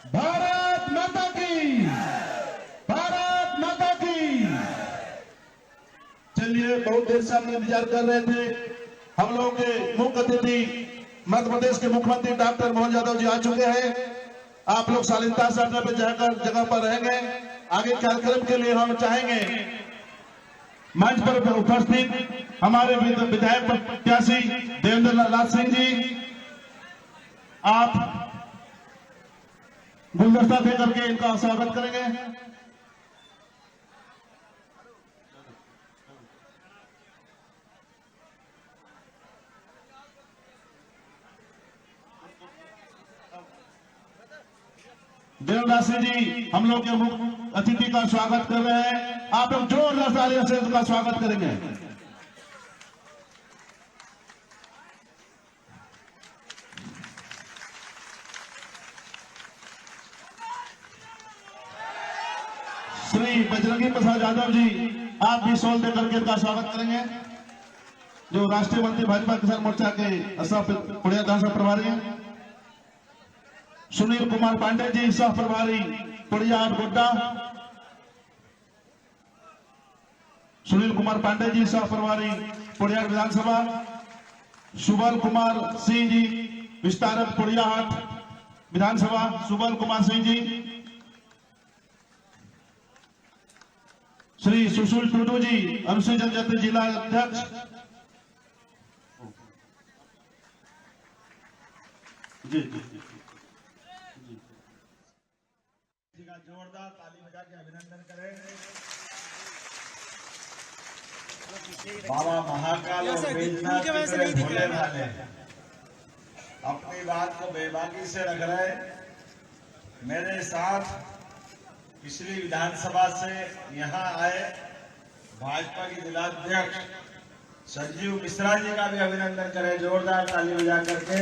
भारत माता की, भारत माता की। चलिए, बहुत देर से हम इंतजार कर रहे थे। हम लोग के मुख्य अतिथि मध्य प्रदेश के मुख्यमंत्री डॉक्टर मोहन यादव जी आ चुके हैं। आप लोग शालीनता से अपने पे जाकर जगह पर रहेंगे। आगे कार्यक्रम के लिए हम चाहेंगे मंच पर उपस्थित हमारे विधायक प्रत्याशी देवेंद्र लाल सिंह जी, आप गुलदस्ता दे करके इनका स्वागत करेंगे। देवेंद्र सिंह जी हम लोग के मुख्य अतिथि का स्वागत कर रहे हैं। आप लोग जोरदार तालियों से उनका स्वागत करेंगे। श्री बजरंगी प्रसाद यादव जी, आप भी शॉल देकर के इनका स्वागत करेंगे, जो राष्ट्रीय मंत्री भाजपा किसान मोर्चा के असम पुड़िया विधानसभा प्रभारी हैं। सुनील कुमार पांडे जी, सह प्रभारी पुड़िया और गोड्डा। सुनील कुमार पांडे जी, सह प्रभारी पुड़िया विधानसभा। सुबल कुमार सिंह जी, विस्तारक पुड़िया हाट विधानसभा। सुबल कुमार सिंह जी। श्री सुशील टूडू जी, अनुसूचित जनजाति जिला अध्यक्ष। जी का जोरदार ताली बजा के अभिनंदन करें। बाबा महाकाल और बैजनाथ की तरह भोले भाले अपनी बात को बेबाकी से रख रहे। मेरे साथ पिछली विधानसभा से यहाँ आए भाजपा के जिलाध्यक्ष संजीव मिश्रा जी का भी अभिनंदन करें जोरदार ताली बजा करके।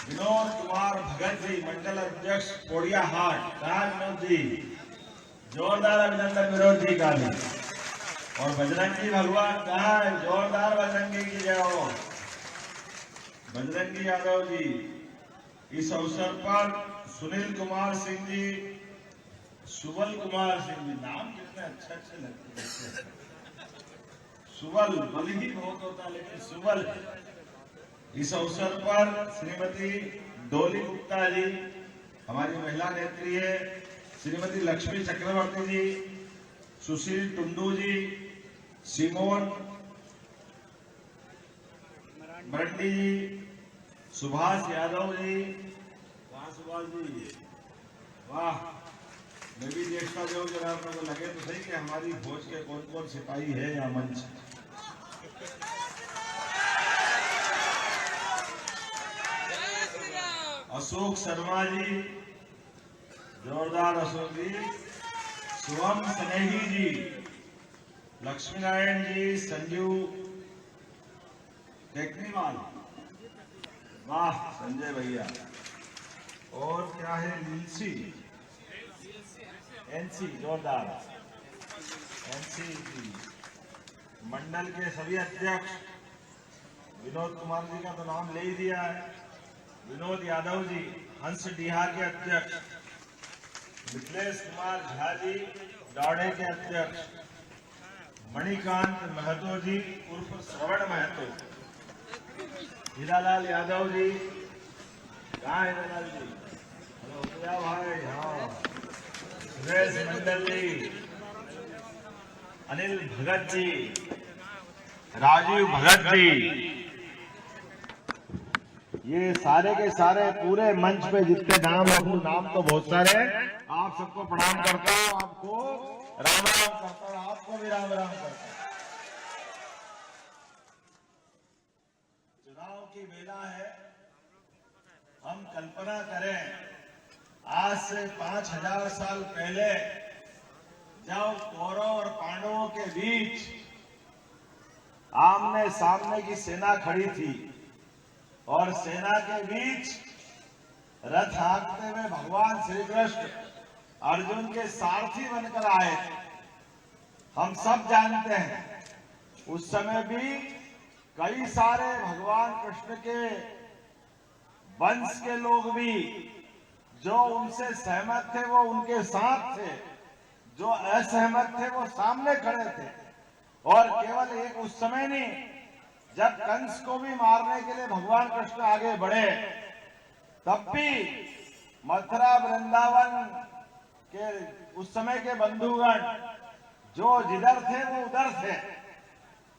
विनोद कुमार भगत जी, मंडल अध्यक्ष पोड़िया हाट। कहा विनोद जी? जोरदार अभिनंदन विनोद जी का भी। और बजरंगी भगवान कहा है? जोरदार बजरंगी की जय हो। बजरंगी यादव जी, इस अवसर पर सुनील कुमार सिंह जी, सुबल कुमार सिंह जी, नाम कितने अच्छे अच्छे लगते हैं। सुबल, बल ही बहुत होता है लेकिन सुबल। इस अवसर पर श्रीमती डोली गुप्ता जी, हमारी महिला नेत्री है। श्रीमती लक्ष्मी चक्रवर्ती जी, सुशील टुंडू जी, सिमोन मरंडी जी, सुभाष यादव जी। कहाँ सुभाष जी? वाह, मैं भी देखता जाऊँ जरा अपने को लगे तो सही कि हमारी फौज के कौन कौन सिपाही है या मंच। अशोक शर्मा जी, जोरदार अशोक जी। शुभम स्नेही जी, लक्ष्मी नारायण जी, संजीव टेक्नीवाल, वाह संजय भैया। और क्या है? लीलसी एनसी, जोरदार एनसी जी। मंडल के सभी अध्यक्ष, विनोद कुमार जी का तो नाम ले ही दिया है। विनोद यादव जी, हंस डीहा के अध्यक्ष। मिथिलेश कुमार झा जी, दौड़े के अध्यक्ष। मणिकांत महतो जी उर्फ श्रवण महतो। हीरालाल यादव जी, कहाँ है हीरालाल जी? हेलो क्या भाई? हाँ, सुरेश मंडल जी, अनिल भगत जी, राजीव भगत जी। ये सारे के सारे पूरे मंच पे जितने नाम है, नाम तो बहुत सारे हैं। आप सबको प्रणाम करता हूँ, आपको राम राम करता हूँ, आपको भी राम राम करता हूँ। चुनाव की बेला है। हम कल्पना करें, आज से 5000 साल पहले जब कौरव और पांडवों के बीच आमने सामने की सेना खड़ी थी और सेना के बीच रथ हाँकते हुए भगवान श्री कृष्ण अर्जुन के सारथी बनकर आए। हम सब जानते हैं उस समय भी कई सारे भगवान कृष्ण के वंश के लोग भी जो उनसे सहमत थे वो उनके साथ थे, जो असहमत थे वो सामने खड़े थे। और केवल एक उस समय नहीं, जब कंस को भी मारने के लिए भगवान कृष्ण आगे बढ़े, तब भी मथुरा वृंदावन के उस समय के बंधुगण जो जिधर थे वो उधर थे।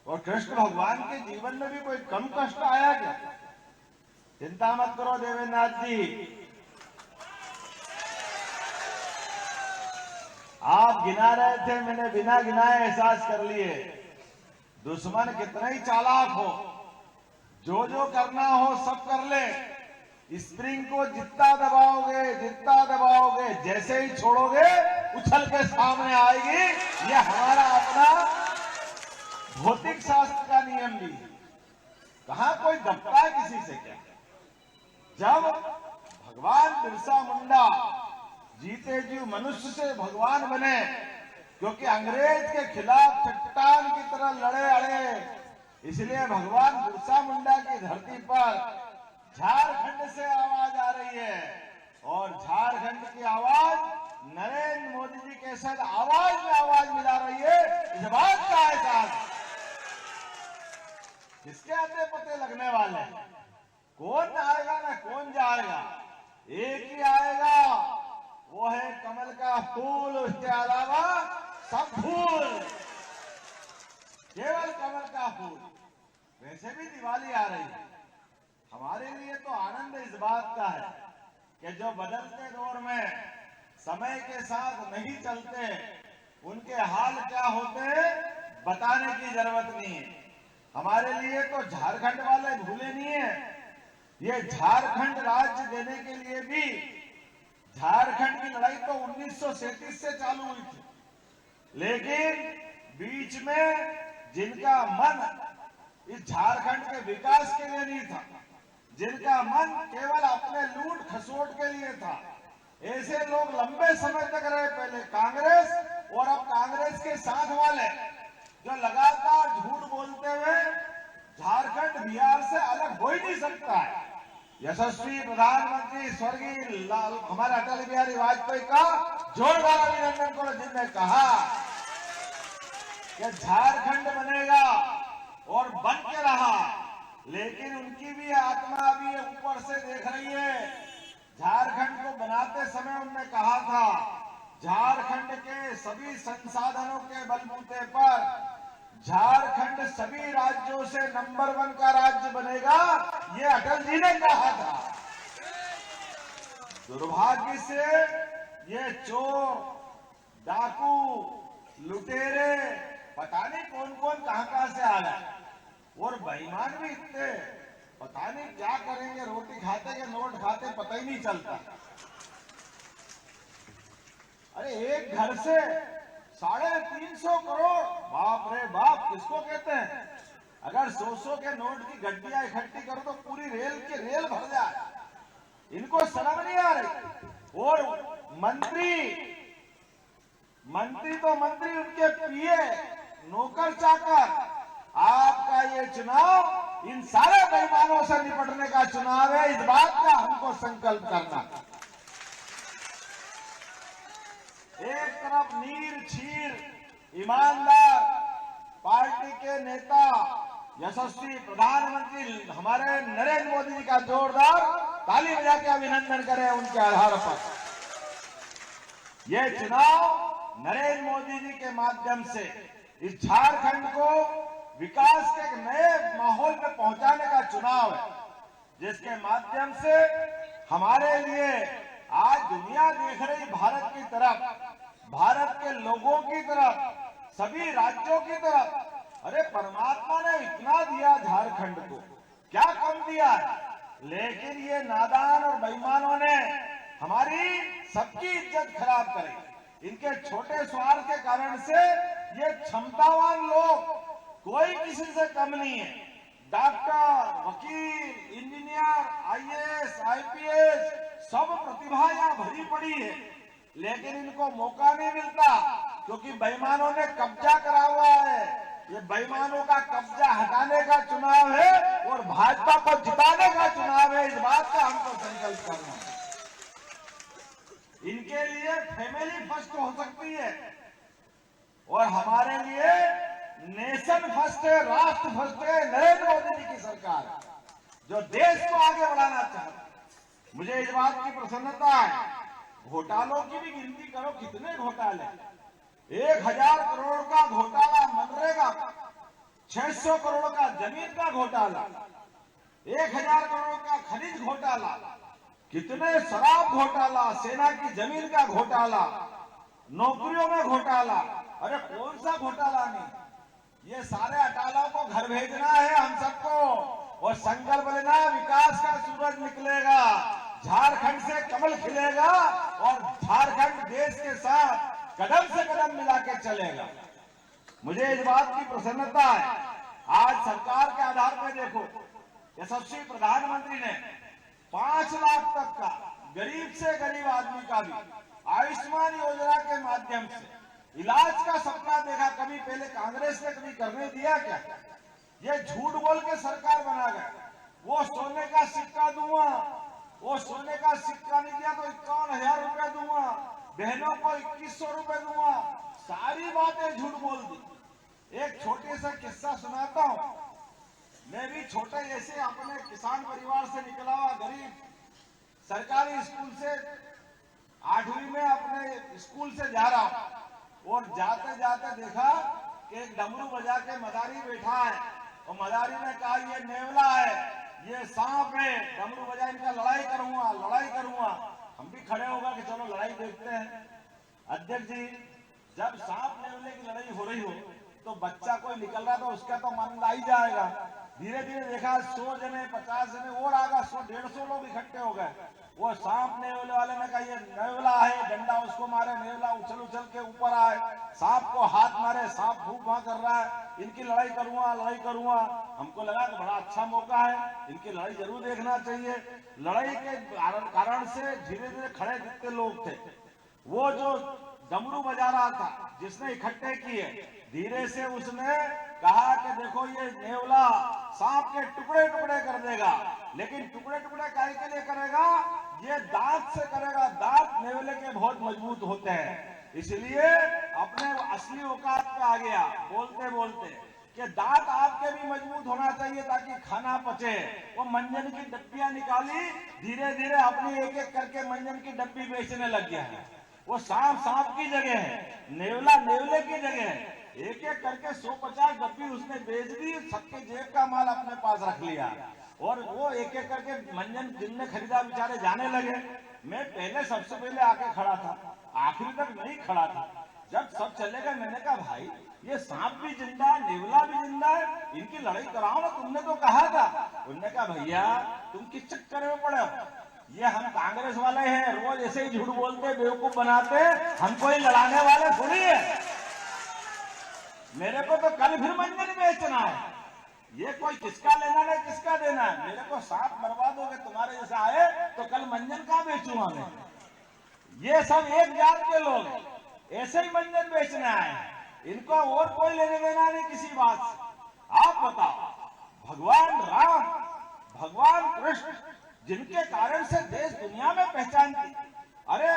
और कृष्ण भगवान के जीवन में भी कोई कम कष्ट आया क्या? चिंता मत करो देवेंद्रनाथ जी, आप गिना रहे थे, मैंने बिना गिनाए एहसास कर लिए। दुश्मन कितना ही चालाक हो, जो जो करना हो सब कर ले, स्प्रिंग को जितना दबाओगे जैसे ही छोड़ोगे उछल के सामने आएगी। यह हमारा अपना भौतिक शास्त्र का नियम भी है। कहां कोई दबता है किसी से क्या? जब भगवान बिरसा मुंडा जीते जी मनुष्य से भगवान बने, क्योंकि अंग्रेज के खिलाफ चट्टान की तरह लड़े अड़े, इसलिए भगवान बिरसा मुंडा की धरती पर झारखंड से आवाज आ रही है। और झारखंड की आवाज नरेंद्र मोदी जी के साथ आवाज में आवाज मिला रही है। इस बात का एहसास किसके आते पते लगने वाले? कौन आएगा ना कौन जाएगा? एक ही आएगा, वो है कमल का फूल, उसके अलावा सब फूल, केवल कमल का फूल। वैसे भी दिवाली आ रही है, हमारे लिए तो आनंद इस बात का है कि जो बदलते दौर में समय के साथ नहीं चलते, उनके हाल क्या होते हैं बताने की जरूरत नहीं है। हमारे लिए तो झारखंड वाले भूले नहीं है। ये झारखंड राज्य देने के लिए भी झारखंड की लड़ाई तो 1937 से चालू हुई थी, लेकिन बीच में जिनका मन इस झारखंड के विकास के लिए नहीं था, जिनका मन केवल अपने लूट खसोट के लिए था, ऐसे लोग लंबे समय तक रहे। पहले कांग्रेस और अब कांग्रेस के साथ वाले जो लगातार झूठ बोलते हुए झारखंड बिहार से अलग हो ही नहीं सकता है। यशस्वी प्रधानमंत्री स्वर्गीय हमारे अटल बिहारी वाजपेयी का जोरदार अभिनंदन करो, जिनने कहा कि झारखंड बनेगा और बन के रहा। लेकिन उनकी भी आत्मा भी ऊपर से देख रही है। झारखंड को बनाते समय उन्होंने कहा था, झारखंड के सभी संसाधनों के बलबूते पर झारखंड सभी राज्यों से नंबर 1 का राज्य बनेगा, ये अटल जी ने कहा था। दुर्भाग्य से ये चोर, डाकू, लुटेरे पता नहीं कौन कौन कहां से आ गए, और बेईमान भी इतने, पता नहीं क्या करेंगे, रोटी खाते के नोट खाते पता ही नहीं चलता। अरे एक घर से 350 करोड़, बाप रे बाप, किसको कहते हैं? अगर 100 के नोट की गड्डियां इकट्ठी करो तो पूरी रेल की रेल भर जाए। इनको शर्म नहीं आ रही। और मंत्री तो मंत्री, उनके पीए, नौकर चाकर। आपका ये चुनाव इन सारे बेईमानों से निपटने का चुनाव है, इस बात का हमको संकल्प करना। एक तरफ नीर छीर ईमानदार पार्टी के नेता यशस्वी प्रधानमंत्री हमारे नरेंद्र मोदी जी का जोरदार ताली बजा के अभिनंदन करें उनके आधार पर। यह चुनाव नरेंद्र मोदी जी के माध्यम से इस झारखंड को विकास के एक नए माहौल में पहुंचाने का चुनाव है, जिसके माध्यम से हमारे लिए आज दुनिया देख रही भारत की तरफ, भारत के लोगों की तरफ, सभी राज्यों की तरफ। अरे परमात्मा ने इतना दिया झारखंड को, क्या कम दिया है? लेकिन ये नादान और बेईमानों ने हमारी सबकी इज्जत खराब करी। इनके छोटे स्वार्थ के कारण से ये क्षमतावान लोग, कोई किसी से कम नहीं है, डॉक्टर, वकील, इंजीनियर, आईएएस, आईपीएस, सब प्रतिभा यहाँ भरी पड़ी है, लेकिन इनको मौका नहीं मिलता, क्योंकि बेईमानों ने कब्जा करा हुआ है। ये बेईमानों का कब्जा हटाने का चुनाव है और भाजपा को जिताने का चुनाव है, इस बात का हमको संकल्प करना है। फैमिली फर्स्ट हो सकती है और हमारे लिए नेशन फर्स्ट है, राष्ट्र फर्स्ट है, नरेंद्र मोदी जी की सरकार है जो देश को आगे बढ़ाना चाहती है। मुझे इस बात की प्रसन्नता है, घोटालों की भी गिनती करो, कितने घोटाले, 1000 करोड़ का घोटाला मनरेगा, 600 करोड़ का जमीन का घोटाला, 1000 करोड़ का खनिज घोटाला, कितने शराब घोटाला, सेना की जमीन का घोटाला, नौकरियों में घोटाला। अरे कौन सा घोटाला नहीं, ये सारे अटालों को घर भेजना है हम सबको और संकल्प लेना, विकास का सूरज निकलेगा, झारखंड से कमल खिलेगा और झारखंड देश के साथ कदम से कदम मिला के चलेगा। मुझे इस बात की प्रसन्नता है, आज सरकार के आधार पर देखो, यशस्वी प्रधानमंत्री ने 5 लाख तक का गरीब से गरीब आदमी का भी आयुष्मान योजना के माध्यम से इलाज का सपना देखा। कभी पहले कांग्रेस ने कभी करने दिया क्या? ये झूठ बोल के सरकार बना गए, वो सोने का सिक्का दूंगा, वो सोने का सिक्का नहीं दिया तो 51,000 रुपए दूंगा, बहनों को 2100 रुपए दूंगा, सारी बातें झूठ बोल दी। एक छोटे सा किस्सा सुनाता हूं। मैं भी छोटे ऐसे अपने किसान परिवार से निकला हुआ गरीब, सरकारी स्कूल से 8वीं में अपने स्कूल से जा रहा हूं और जाते जाते देखा कि एक डमरू बजा के मदारी बैठा है और मदारी ने कहा ये नेवला है, ये सांप है, डमरू बजा इनका लड़ाई करूंगा, लड़ाई करूंगा। हम भी खड़े होगा कि चलो लड़ाई देखते हैं। अध्यक्ष जी, जब सांप नेवले की लड़ाई हो रही हो तो बच्चा कोई निकल रहा तो उसका तो मन ला ही जाएगा। धीरे धीरे देखा 100 जने 50 जने और आगा 100-150 लोग इकट्ठे हो गए। वो सांप नेवले वाले ने कहा ये नेवला है, डंडा उसको मारे, नेवला उछल उछल के ऊपर आए, सांप को हाथ मारे, सांप भूख भाग कर रहा है, इनकी लड़ाई करूंगा, लड़ाई करूंगा। हमको लगा कि बड़ा अच्छा मौका है, इनकी लड़ाई जरूर देखना चाहिए। लड़ाई के कारण से धीरे धीरे खड़े जितने लोग थे, वो जो डमरू बजा रहा था जिसने इकट्ठे किए, धीरे से उसने कहा कि देखो ये नेवला सांप के टुकड़े टुकड़े कर देगा, लेकिन टुकड़े टुकड़े काहे के लिए करेगा? ये दांत से करेगा, दांत नेवले के बहुत मजबूत होते हैं। इसलिए अपने असली औकात पे आ गया बोलते बोलते कि दांत आपके भी मजबूत होना चाहिए ताकि खाना पचे। वो मंजन की डब्बियां निकाली, धीरे धीरे अपनी एक एक करके मंजन की डब्बी बेचने लग गया है। वो सांप सांप की जगह है, नेवला नेवले की जगह है। एक एक करके 150 डब्बी उसने बेच दी, सबके जेब का माल अपने पास रख लिया और वो एक एक करके मंजन जिनने खरीदा बेचारे जाने लगे। मैं पहले सबसे पहले आके खड़ा था, आखिरी तक नहीं खड़ा था। जब सब चले गए मैंने कहा भाई ये सांप भी जिंदा है, नेवला भी जिंदा है, इनकी लड़ाई कराओ ना, तुमने तो कहा था। उन्होंने कहा भैया तुम किस चक्कर में पड़े हो, ये हम कांग्रेस वाले हैं, रोज ऐसे ही झूठ बोलते बेवकूफ बनाते, हमको ही लड़ाने वाले थोड़ी है। मेरे को तो कल फिर मंजन बेचना है, ये कोई किसका लेना नहीं किसका देना है। मेरे को सांप मरवा दोगे तुम्हारे जैसा आए तो कल मंजन कहां बेचूंगा मैं। ये सब एक जात के लोग हैं, ऐसे ही मंजन बेचना है, इनको और कोई लेने देना नहीं किसी बात से। आप बताओ भगवान राम, भगवान कृष्ण जिनके कारण से देश दुनिया में पहचान थी, अरे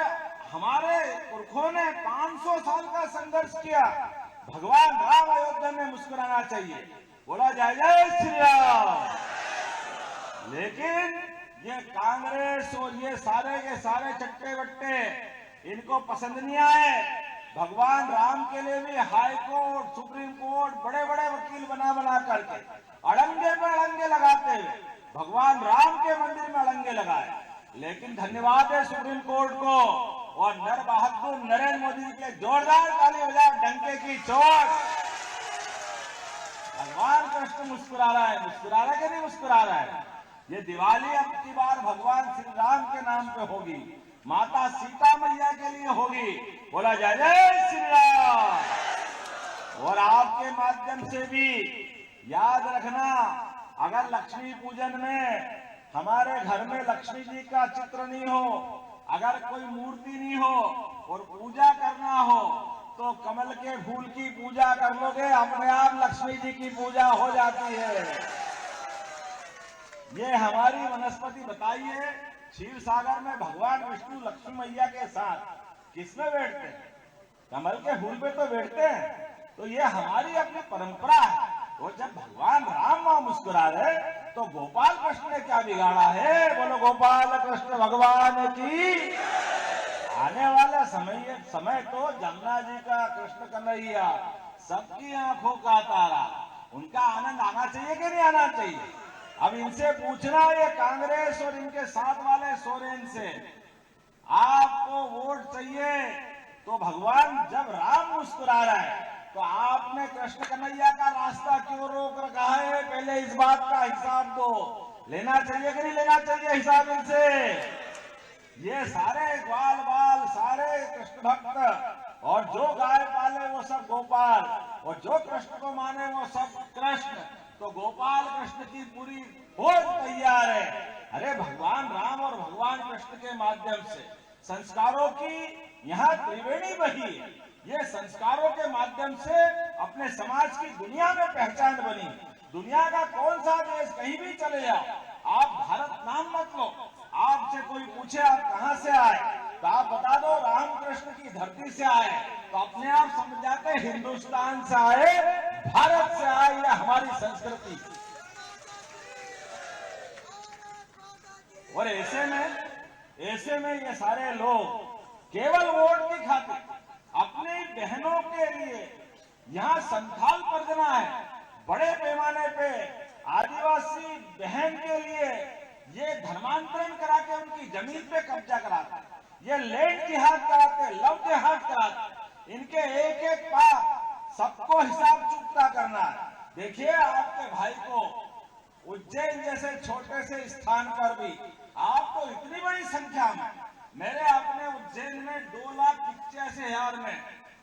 हमारे पुरखों ने 500 साल का संघर्ष किया, भगवान राम अयोध्या में मुस्कुराना चाहिए, बोला जय जय श्री राम। लेकिन ये कांग्रेस और ये सारे के सारे चट्टे बट्टे इनको पसंद नहीं आए। भगवान राम के लिए भी हाई कोर्ट, सुप्रीम कोर्ट, बड़े बड़े वकील बना बना करके अड़ंगे पे अड़ंगे लगाते हुए भगवान राम के मंदिर में अड़ंगे लगाए। लेकिन धन्यवाद है सुप्रीम कोर्ट को और नर बहादुर नरेंद्र मोदी जी के जोरदार ताली बजाए डंके की चोट। भगवान कृष्ण मुस्कुरा रहा है, मुस्कुरा रहा है कि नहीं मुस्कुरा रहा है। ये दिवाली अब की बार भगवान श्री राम के नाम पे होगी, माता सीता मैया के लिए होगी, बोला जय जय श्री राम। और आपके माध्यम से भी याद रखना, अगर लक्ष्मी पूजन में हमारे घर में लक्ष्मी जी का चित्र नहीं हो, अगर कोई मूर्ति नहीं हो और पूजा करना हो तो कमल के फूल की पूजा कर लोगे, अपने आप लक्ष्मी जी की पूजा हो जाती है। ये हमारी वनस्पति बताइए, क्षीर सागर में भगवान विष्णु लक्ष्मी मैया के साथ किसमें बैठते हैं? कमल के फूल पे तो बैठते हैं। तो ये हमारी अपनी परंपरा है। और जब भगवान राम वहां मुस्कुरा रहे तो गोपाल कृष्ण ने क्या बिगाड़ा है? बोलो गोपाल कृष्ण भगवान की। आने वाला समय तो जमुना जी का, कृष्ण कन्हैया, सबकी आंखों का तारा, उनका आनंद आना चाहिए कि नहीं आना चाहिए? अब इनसे पूछना, ये कांग्रेस और इनके साथ वाले सोरेन से, आपको वोट चाहिए तो भगवान जब राम मुस्कुरा रहा है तो आपने कृष्ण कन्हैया का रास्ता क्यों रोक रखा है? पहले इस बात का हिसाब दो। लेना चाहिए कि नहीं लेना चाहिए हिसाब इनसे? ये सारे ग्वाल बाल, सारे कृष्ण भक्त, और जो गाय पाले वो सब गोपाल, और जो कृष्ण को माने वो सब कृष्ण। तो गोपाल कृष्ण की पूरी फौज तैयार है। अरे भगवान राम और भगवान कृष्ण के माध्यम से संस्कारों की यहाँ त्रिवेणी बही है। ये संस्कारों के माध्यम से अपने समाज की दुनिया में पहचान बनी। दुनिया का कौन सा देश, कहीं भी चले जाओ, आप भारत नाम मत लो, आपसे कोई पूछे आप कहां से आए तो आप बता दो रामकृष्ण की धरती से आए, तो अपने आप समझ जाते हिंदुस्तान से आए, भारत से आए, यह हमारी संस्कृति। और ऐसे में ये सारे लोग केवल वोट की खातिर अपनी बहनों के लिए, यहाँ संथाल परगना है, बड़े पैमाने पे आदिवासी बहन के लिए ये धर्मांतरण करा के उनकी जमीन पे कब्जा कराते, ये लैंड जिहाद कराते, लव जिहाद कराते। इनके एक एक पाप सबको हिसाब चुकता करना है। देखिए आपके भाई को उज्जैन जैसे छोटे से स्थान पर भी आपको इतनी बड़ी संख्या में, मेरे अपने उज्जैन में 2,85,000 में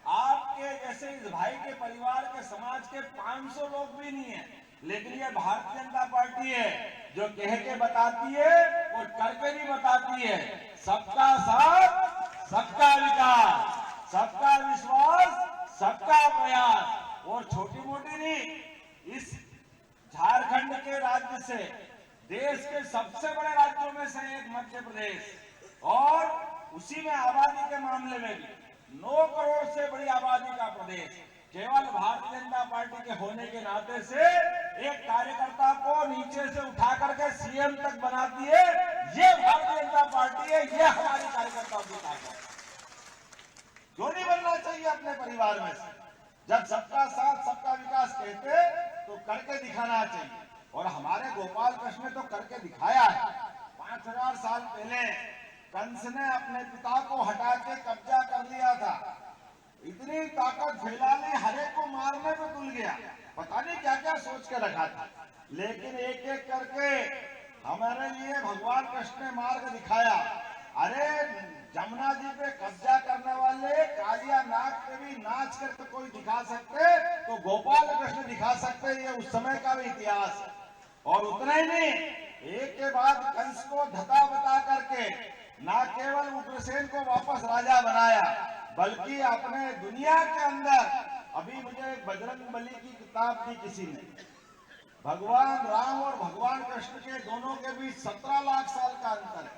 आपके जैसे इस भाई के परिवार के समाज के 500 लोग भी नहीं है। लेकिन ये भारतीय जनता पार्टी है जो कह के बताती है और करके भी बताती है, सबका साथ सबका विकास, सबका विश्वास, सबका प्रयास। और छोटी मोटी नहीं, इस झारखंड के राज्य से देश के सबसे बड़े राज्यों में से एक मध्य प्रदेश, और उसी में आबादी के मामले में भी 9 करोड़ से बड़ी आबादी का प्रदेश, केवल भारतीय जनता पार्टी के होने के नाते से एक कार्यकर्ता को नीचे से उठा करके सीएम तक बनाती है। ये भारतीय जनता पार्टी है, ये हमारी कार्यकर्ताओं की ताकत। क्यों नहीं बनना चाहिए अपने परिवार में से? जब सबका साथ सबका विकास कहते तो करके दिखाना चाहिए। और हमारे गोपाल कृष्ण ने तो करके दिखाया है। 5000 साल पहले कंस ने अपने पिता को हटा के कब्जा कर लिया था, इतनी ताकत फैला ली, हर एक को मारने पे तुल गया, पता नहीं क्या क्या सोच के रखा था। लेकिन एक एक करके हमारे लिए भगवान कृष्ण ने मार्ग दिखाया। अरे जमुना जी पे कब्जा करने वाले कालिया नाग पे भी नाच कर तो कोई दिखा सकते तो गोपाल कृष्ण दिखा सकते, ये उस समय का भी इतिहास है। और उतना ही नहीं, एक के बाद कंस को धता बता करके ना केवल उग्रसेन को वापस राजा बनाया, बल्कि अपने दुनिया के अंदर, अभी मुझे बजरंग बली की किताब दी किसी ने, भगवान राम और भगवान कृष्ण के दोनों के बीच 17 लाख साल का अंतर है,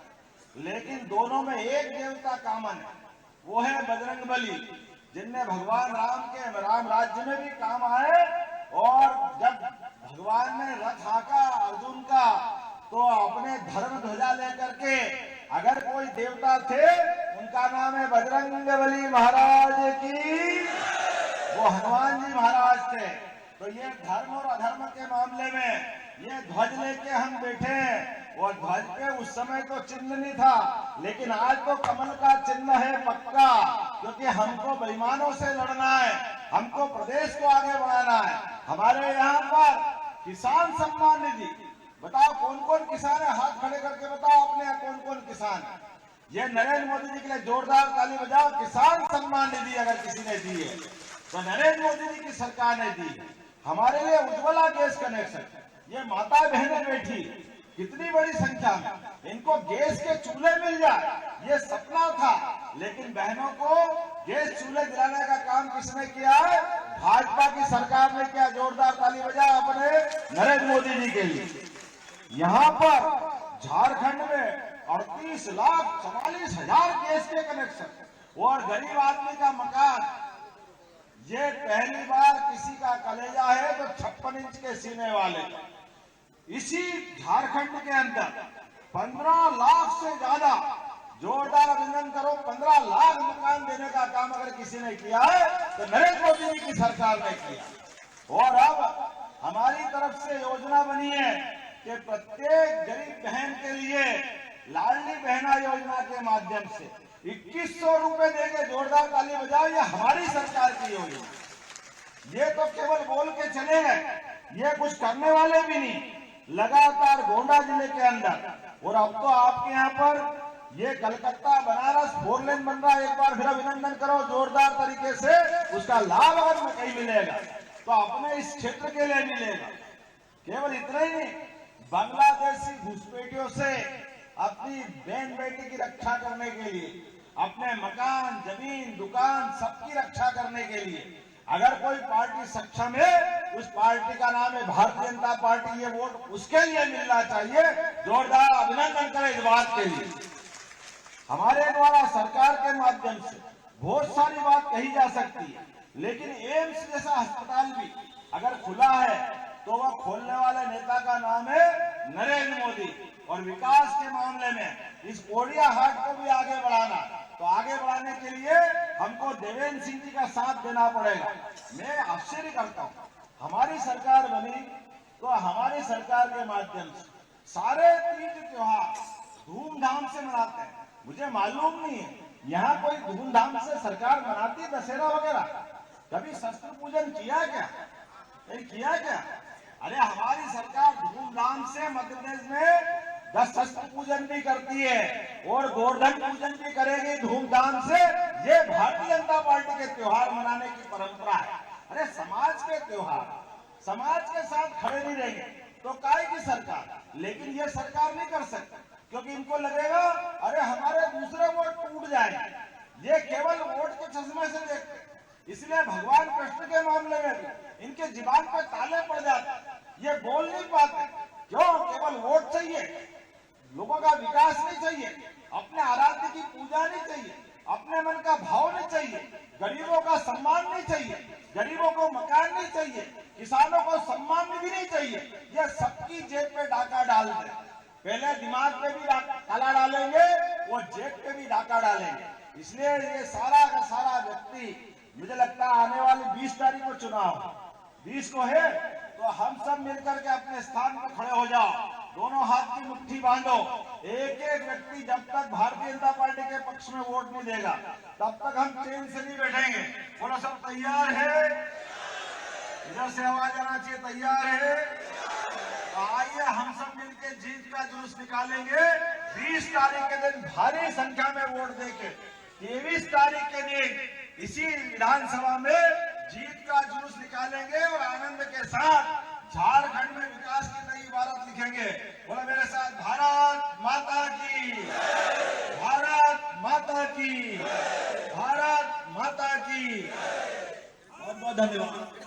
लेकिन दोनों में एक देवता कॉमन है, वो है बजरंग बली, जिनने भगवान राम के राम राज्य में भी काम आए। और जब भगवान ने रथ हाका अर्जुन का, तो अपने धर्म ध्वजा लेकर के, अगर कोई देवता थे उनका नाम है बजरंग बली महाराज की, वो हनुमान जी महाराज थे। तो ये धर्म और अधर्म के मामले में ये ध्वज लेके हम बैठे हैं, और ध्वज पे उस समय तो चिन्ह नहीं था, लेकिन आज तो कमल का चिन्ह है पक्का, क्योंकि हमको बेईमानों से लड़ना है, हमको प्रदेश को आगे बढ़ाना है। हमारे यहाँ पर किसान सम्मान निधि, बताओ कौन कौन किसान है? हाथ खड़े करके बताओ अपने यहाँ कौन कौन किसान है। ये नरेंद्र मोदी जी के लिए जोरदार ताली बजाओ। किसान सम्मान निधि अगर किसी ने दी है तो नरेंद्र मोदी जी की सरकार ने दी है। हमारे लिए उज्ज्वला गैस कनेक्शन, ये माता बहनें बैठी कितनी बड़ी संख्या में, इनको गैस के चूल्हे मिल जाए, ये सपना था, लेकिन बहनों को गैस चूल्हे दिलाने का काम किसने किया है? भाजपा की सरकार ने किया। जोरदार ताली बजाओ अपने नरेंद्र मोदी जी के लिए। यहाँ पर झारखंड में 38,44,000 गैस के कनेक्शन, और गरीब आदमी का मकान, ये पहली बार किसी का कलेजा है तो 56 इंच के सीने वाले। इसी झारखंड के अंदर 15 लाख से ज्यादा, जोरदार अभिनंदन करो, 15 लाख मकान देने का काम अगर किसी ने किया है तो नरेंद्र मोदी जी की सरकार ने किया। और अब हमारी तरफ से योजना बनी है कि प्रत्येक गरीब बहन के लिए लाडली बहना योजना के माध्यम से 2100 रुपए देंगे। जोरदार ताली बजाओ, ये हमारी सरकार की योजना। ये तो केवल बोल के चले गए, ये कुछ करने वाले भी नहीं। लगातार गोंडा जिले के अंदर, और अब तो आपके यहाँ पर ये कलकत्ता बनारस 4 लेन बन रहा है। एक बार फिर अभिनंदन करो जोरदार तरीके से। उसका लाभ अगर में कहीं मिलेगा तो अपने इस क्षेत्र के लिए मिलेगा। केवल इतना ही नहीं, बांग्लादेशी घुसपैठियों से अपनी बहन बेटी की रक्षा करने के लिए, अपने मकान जमीन दुकान सबकी रक्षा करने के लिए अगर कोई पार्टी सक्षम है, उस पार्टी का नाम है भारतीय जनता पार्टी। ये वोट उसके लिए मिलना चाहिए। जोरदार अभिनंदन करें इस बात के लिए। हमारे द्वारा सरकार के माध्यम से बहुत सारी बात कही जा सकती है, लेकिन एम्स जैसा अस्पताल भी अगर खुला है तो वह खोलने वाले नेता का नाम है नरेंद्र मोदी। और विकास के मामले में इस कोडिया हाट को भी आगे बढ़ाना, तो आगे बढ़ाने के लिए हमको देवेंद्र सिंह जी का साथ देना पड़ेगा। मैं आश्चर्य करता हूँ, हमारी सरकार बनी तो हमारी सरकार के माध्यम से सारे तीज त्योहार धूमधाम से मनाते हैं। मुझे मालूम नहीं है यहाँ कोई धूमधाम से सरकार मनाती है दशहरा वगैरह? कभी शस्त्र पूजन किया क्या? नहीं किया क्या? अरे हमारी सरकार धूमधाम से मध्य प्रदेश में 10 शस्त्र पूजन भी करती है और गोवर्धन पूजन भी करेगी धूमधाम से। ये भारतीय जनता पार्टी के त्योहार मनाने की परंपरा है। अरे समाज के त्योहार, समाज के साथ खड़े नहीं रहेंगे तो काय की सरकार? लेकिन ये सरकार नहीं कर सकती, क्योंकि इनको लगेगा अरे हमारे दूसरे वोट टूट जाएंगे। ये केवल वोट के चश्मे से देखते, इसलिए भगवान कृष्ण के मामले में भी इनके जुबान पे ताले पड़ जाते, ये बोल नहीं पाते। क्यों? केवल वोट चाहिए, लोगों का विकास नहीं चाहिए, अपने आराध्य की पूजा नहीं चाहिए, अपने मन का भाव नहीं चाहिए, गरीबों का सम्मान नहीं चाहिए, गरीबों को मकान नहीं चाहिए, किसानों को सम्मान निधि नहीं चाहिए। ये सबकी जेब पे डाका डाल दे। पहले दिमाग पे भी ताला डालेंगे, वो जेब पे भी डाका डालेंगे। इसलिए ये सारा का सारा व्यक्ति, मुझे लगता है आने वाली 20 तारीख को चुनाव 20 को है, तो हम सब मिलकर के अपने स्थान पर खड़े हो जाओ, दोनों हाथ की मुट्ठी बांधो। एक एक व्यक्ति जब तक भारतीय जनता पार्टी के पक्ष में वोट नहीं देगा तब तक हम चैन से नहीं बैठेंगे। बोलो सब तैयार है? इधर से आवाज आना चाहिए, तैयार है? तो आइए हम सब मिलकर जीत का जुलूस निकालेंगे। 20 तारीख के दिन भारी संख्या में वोट देके 23 तारीख के दिन इसी विधानसभा में जीत का जुलूस निकालेंगे और आनंद के साथ झारखंड में विकास की नई इबारत लिखेंगे। बोला मेरे साथ, भारत माता की, भारत माता की, भारत माता की। बहुत बहुत धन्यवाद।